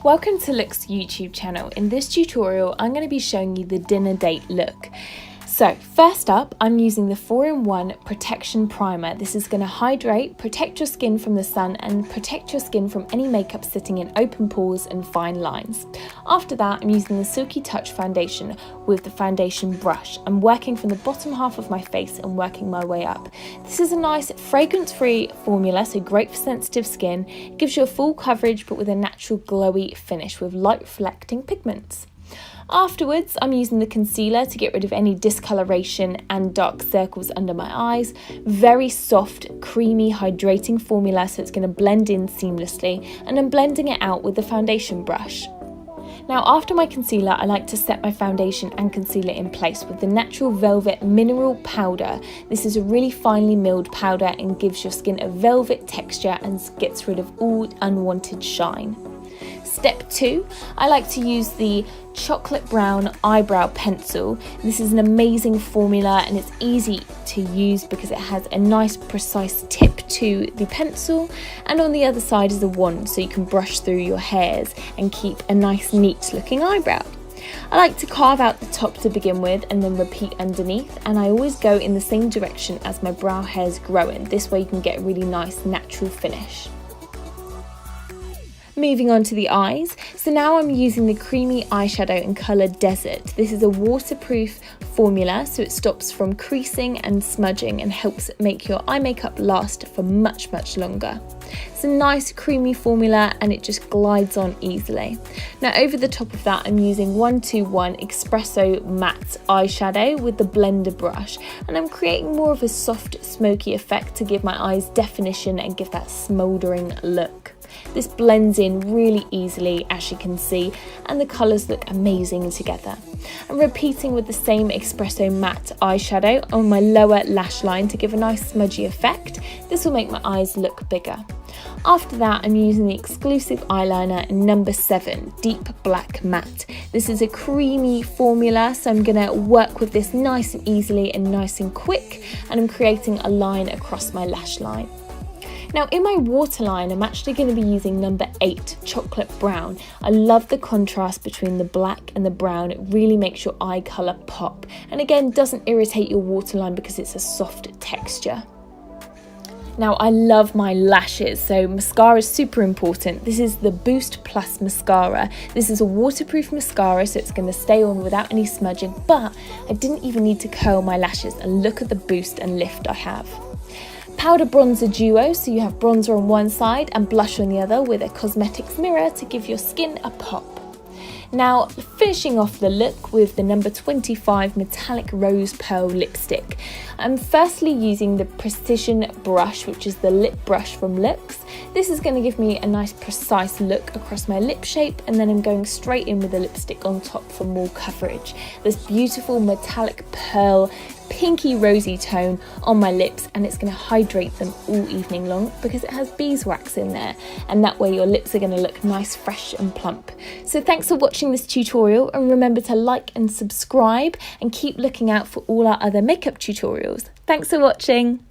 Welcome to LOOkX YouTube channel. In this tutorial, I'm going to be showing you the dinner date look. So first up, I'm using the 4-in-1 Protection Primer. This is going to hydrate, protect your skin from the sun and protect your skin from any makeup sitting in open pores and fine lines. After that, I'm using the Silky Touch foundation with the foundation brush. I'm working from the bottom half of my face and working my way up. This is a nice fragrance-free formula, so great for sensitive skin. It gives you a full coverage but with a natural glowy finish with light reflecting pigments. Afterwards, I'm using the concealer to get rid of any discoloration and dark circles under my eyes. Very soft, creamy, hydrating formula, so it's going to blend in seamlessly, and I'm blending it out with the foundation brush. Now after my concealer, I like to set my foundation and concealer in place with the Natural Velvet Mineral Powder. This is a really finely milled powder and gives your skin a velvet texture and gets rid of all unwanted shine. Step 2, I like to use the chocolate brown eyebrow pencil. This is an amazing formula and it's easy to use because it has a nice precise tip to the pencil, and on the other side is a wand so you can brush through your hairs and keep a nice neat looking eyebrow. I like to carve out the top to begin with and then repeat underneath, and I always go in the same direction as my brow hairs growing. This way you can get a really nice natural finish. Moving on to the eyes, so now I'm using the creamy eyeshadow in colour Desert. This is a waterproof formula, so it stops from creasing and smudging and helps make your eye makeup last for much longer. It's a nice creamy formula and it just glides on easily. Now over the top of that, I'm using 121 Espresso Matte eyeshadow with the blender brush, and I'm creating more of a soft smoky effect to give my eyes definition and give that smouldering look. This blends in really easily, as you can see, and the colours look amazing together. I'm repeating with the same Espresso Matte eyeshadow on my lower lash line to give a nice smudgy effect. This will make my eyes look bigger. After that, I'm using the exclusive eyeliner in number 7, Deep Black Matte. This is a creamy formula, so I'm going to work with this nice and easily and nice and quick, and I'm creating a line across my lash line. Now in my waterline, I'm actually going to be using number 8, Chocolate Brown. I love the contrast between the black and the brown. It really makes your eye colour pop, and again doesn't irritate your waterline because it's a soft texture. Now I love my lashes, so mascara is super important. This is the Boost Plus Mascara. This is a waterproof mascara, so it's going to stay on without any smudging, but I didn't even need to curl my lashes, and look at the boost and lift I have. Powder bronzer duo, so you have bronzer on one side and blush on the other with a cosmetics mirror to give your skin a pop. Now finishing off the look with the number 25 Metallic Rose Pearl lipstick. I'm firstly using the Precision brush, which is the lip brush from LOOkX. This is going to give me a nice precise look across my lip shape, and then I'm going straight in with the lipstick on top for more coverage. This beautiful metallic pearl pinky rosy tone on my lips, and it's going to hydrate them all evening long because it has beeswax in there, and that way your lips are going to look nice, fresh and plump. So thanks for watching this tutorial, and remember to like and subscribe and keep looking out for all our other makeup tutorials. Thanks for watching.